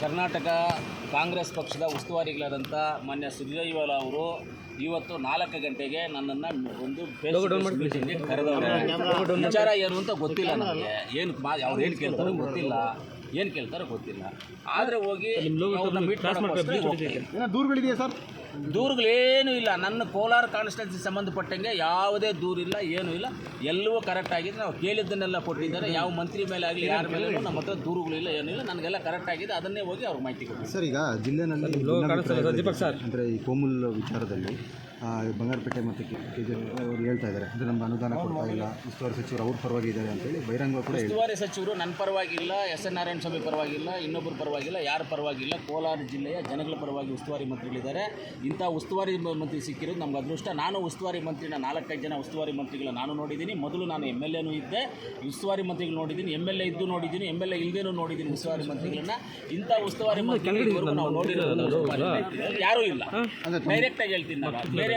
ಕರ್ನಾಟಕ ಕಾಂಗ್ರೆಸ್ ಪಕ್ಷದ ಉಸ್ತುವಾರಿಗಳಾದಂಥ ಮಾನ್ಯ ಸುರ್ಜೇವಾಲಾ ಅವರು ಇವತ್ತು 4 ಗಂಟೆಗೆ ನನ್ನನ್ನು ಒಂದು ಮೀಟಿಂಗ್ಗೆ ಕರೆದವರು. ವಿಚಾರ ಏನು ಅಂತ ಗೊತ್ತಿಲ್ಲ ನನಗೆ, ಅವ್ರು ಏನು ಕೇಳ್ತಾರೋ ಗೊತ್ತಿಲ್ಲ, ಏನು ಕೇಳ್ತಾರೋ ಗೊತ್ತಿಲ್ಲ. ಆದರೆ ಹೋಗಿ ದೂರುಗಳಿದೆಯಾ ಸರ್? ದೂರುಗಳೇನೂ ಇಲ್ಲ. ನನ್ನ ಕೋಲಾರ ಕಾನ್ಸ್ಟಿಟ್ಯೂನ್ಸಿ ಸಂಬಂಧಪಟ್ಟಂಗೆ ಯಾವುದೇ ದೂರಿಲ್ಲ, ಏನೂ ಇಲ್ಲ. ಎಲ್ಲವೂ ಕರೆಕ್ಟ್ ಆಗಿದೆ. ನಾವು ಕೇಳಿದ್ದನ್ನೆಲ್ಲ ಕೊಟ್ಟಿದ್ದಾರೆ. ಯಾವ ಮಂತ್ರಿ ಮೇಲೆ ಆಗಲಿ ಯಾರ ಮೇಲೆ ನಮ್ಮ ಹತ್ರ ದೂರುಗಳಿಲ್ಲ, ಏನೂ ಇಲ್ಲ. ನನಗೆಲ್ಲ ಕರೆಕ್ಟ್ ಆಗಿದೆ. ಅದನ್ನೇ ಹೋಗಿ ಅವ್ರಿಗೆ ಮಾಹಿತಿ ಕೊಡ್ತೀವಿ. ಸರ್, ಈಗ ಜಿಲ್ಲೆನಲ್ಲಿ ಅಂದರೆ ಈ ಕೋಮುಲ್ ವಿಚಾರದಲ್ಲಿ ಬಂಗಾರಪೇಟೆ ಮತ್ತು KG ಅವರು ಹೇಳ್ತಾ ಇದ್ದಾರೆ, ಅಂದರೆ ನಮ್ಗೆ ಅನುದಾನ ಕೊಡ್ತಾ ಇಲ್ಲ, ಉಸ್ತುವಾರಿ ಸಚಿವರು ಅವ್ರ ಪರವಾಗಿ ಇದ್ದಾರೆ ಅಂತೇಳಿ ಬಹಿರಂಗ ಕೂಡ. ಉಸ್ತುವಾರಿ ಸಚಿವರು ನನ್ನ ಪರವಾಗಿಲ್ಲ, SN ನಾರಾಯಣ ಸ್ವಾಮಿ ಪರವಾಗಿಲ್ಲ, ಇನ್ನೊಬ್ಬರ ಪರವಾಗಿಲ್ಲ, ಯಾರ ಪರವಾಗಿಲ್ಲ. ಕೋಲಾರ ಜಿಲ್ಲೆಯ ಜನಗಳ ಪರವಾಗಿ ಉಸ್ತುವಾರಿ ಮಂತ್ರಿಗಳಿದ್ದಾರೆ. ಇಂಥ ಉಸ್ತುವಾರಿ ಮಂತ್ರಿ ಸಿಕ್ಕಿರೋದು ನಮ್ಗೆ ಅದೃಷ್ಟ. ನಾನು ಉಸ್ತುವಾರಿ ಮಂತ್ರಿನ 4-5 ಜನ ಉಸ್ತುವಾರಿ ಮಂತ್ರಿಗಳ ನಾನು ನೋಡಿದ್ದೀನಿ. ಮೊದಲು ನಾನು MLAನೂ ಇದ್ದೆ, ಉಸ್ತುವಾರಿ ಮಂತ್ರಿಗಳು ನೋಡಿದ್ದೀನಿ. MLA ಇದ್ದು ನೋಡಿದ್ದೀನಿ, MLA ಇಲ್ಲದೇನೂ ನೋಡಿದ್ದೀನಿ ಉಸ್ತುವಾರಿ ಮಂತ್ರಿಗಳನ್ನ. ಇಂಥ ಉಸ್ತುವಾರಿ ಮಂತ್ರಿಗಳು ನಾವು ನೋಡಿರೋದು ಯಾರೂ ಇಲ್ಲ. ಡೈರೆಕ್ಟಾಗಿ ಹೇಳ್ತೀನಿ ನಾನು. ಬೇರೆ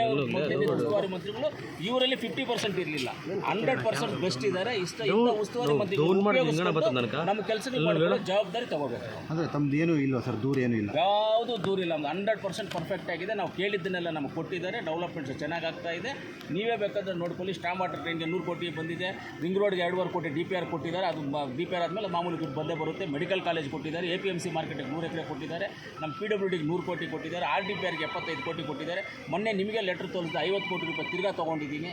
ಉಸ್ತುವಾರಿ ಮಂತ್ರಿಗಳು ಇವರಲ್ಲಿ 50% ಇರಲಿಲ್ಲ, 100% ಬೆಸ್ಟ್ ಇದ್ದಾರೆ. ಇಂಥ ಉಸ್ತುವಾರಿ ಮಂತ್ರಿಗಳು ನಮ್ಮ ಕೆಲಸಗಳು ಮಾಡೋ ಜವಾಬ್ದಾರಿ ತಗೋಬೇಕು. ಅಂದರೆ ತಮ್ದು ಏನೂ ಇಲ್ಲ ಸರ್, ದೂರ ಏನೂ ಇಲ್ಲ, ಯಾವುದೂ ದೂರ ಇಲ್ಲ. 100% ಪರ್ಫೆಕ್ಟ್ ಆಗಿದೆ. ನಾವು ಕೇಳಿದ್ದನ್ನೆಲ್ಲ ನಮಗೆ ಕೊಟ್ಟಿದ್ದಾರೆ. ಡೆವಲಪ್ಮೆಂಟ್ಸ್ ಚೆನ್ನಾಗಿ ಆಗ್ತಾ ಇದೆ. ನೀವೇ ಬೇಕಾದ್ರೆ ನೋಡ್ಕೊಳ್ಳಿ. ಸ್ಟಾಮ್ ವಾಟರ್ ಟ್ರೈನ್ಗೆ 100 ಕೋಟಿ ಬಂದಿದೆ. ರಿಂಗ್ ರೋಡ್ಗೆ 2.5 ಕೋಟಿ DPR ಕೊಟ್ಟಿದ್ದಾರೆ. ಅದು DPR ಆದಮೇಲೆ ಮಾಮೂಲಿ ದುಡ್ಡು ಬಂದೇ ಬರುತ್ತೆ. ಮೆಡಿಕಲ್ ಕಾಲೇಜ್ ಕೊಟ್ಟಿದ್ದಾರೆ. APMC ಮಾರ್ಕೆಟ್ಗೆ 100 ಎಕರೆ ಕೊಟ್ಟಿದ್ದಾರೆ. ನಮ್ಮ PWDಗೆ 100 ಕೋಟಿ ಕೊಟ್ಟಿದ್ದಾರೆ. RDPRಗೆ 75 ಕೋಟಿ ಕೊಟ್ಟಿದ್ದಾರೆ. ಮೊನ್ನೆ ನಿಮಗೆ ಲೆಟ್ರ್ ತೋರಿಸಿದ 50 ಕೋಟಿ ರೂಪಾಯಿ ತಿರ್ಗಾ ತೊಗೊಂಡಿದ್ದೀನಿ.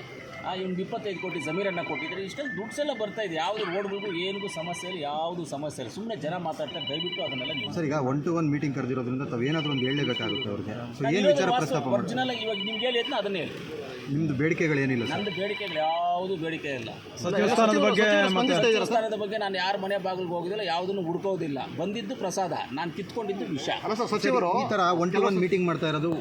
ಇವ್ನು 25 ಕೋಟಿ ಜಮೀರನ್ನು ಕೊಟ್ಟಿದ್ದಾರೆ. ಇಷ್ಟೊಂದು ದುಡ್ಸೆಲ್ಲ ಬರ್ತಾ ಇದೆ. ಯಾವುದು ರೋಡ್ಗಳಿಗೂ ಏನಿಗೂ ಸಮಸ್ಯೆ ಇಲ್ಲ, ಯಾವುದು ಸಮಸ್ಯೆ ಇಲ್ಲ. ಸುಮ್ಮನೆ ಜನ ಮಾತಾಡ್ತಾರೆ. ದಯವಿಟ್ಟು ಅದನ್ನೆಲ್ಲ ನೀವು ಸರ್, ಈಗ 1-to-1 ಮೀಟಿಂಗ್ ಕರೆದಿರೋದ್ರಿಂದ ತಾವು ಏನಾದರೂ ಒಂದು ಹೇಳಲೇಬೇಕಾಗುತ್ತೆ ಅವ್ರಿಗೆ. ಸೊ ಏನು ವಿಚಾರ ಪ್ರಸ್ತಾಪ ಒರಿಜಿನಲ್ ಇವಾಗ ನಿಮ್ಗೆ ಹೇಳಿದ್ನ ಅದನ್ನೇ ಹೇಳಿ. ನಿಮ್ಮದು ಬೇಡಿಕೆಗಳೇನಿಲ್ಲ? ನಂದು ಬೇಡಿಕೆಗಳು ಯಾವುದು ಬೇಡಿಕೆ ಇಲ್ಲ. ದೇವಸ್ಥಾನದ ಬಗ್ಗೆ ನಾನು ಯಾರ ಮನೆ ಬಾಗಿಲಿಗೆ ಹೋಗೋದಿಲ್ಲ, ಯಾವುದನ್ನು ಹುಡ್ಕೋದಿಲ್ಲ. ಬಂದಿದ್ದು ಪ್ರಸಾದ, ನಾನು ಕಿತ್ಕೊಂಡಿದ್ದು ವಿಷ. ಈ ಥರ 1-to-1 ಮೀಟಿಂಗ್ ಮಾಡ್ತಾ ಇರೋದು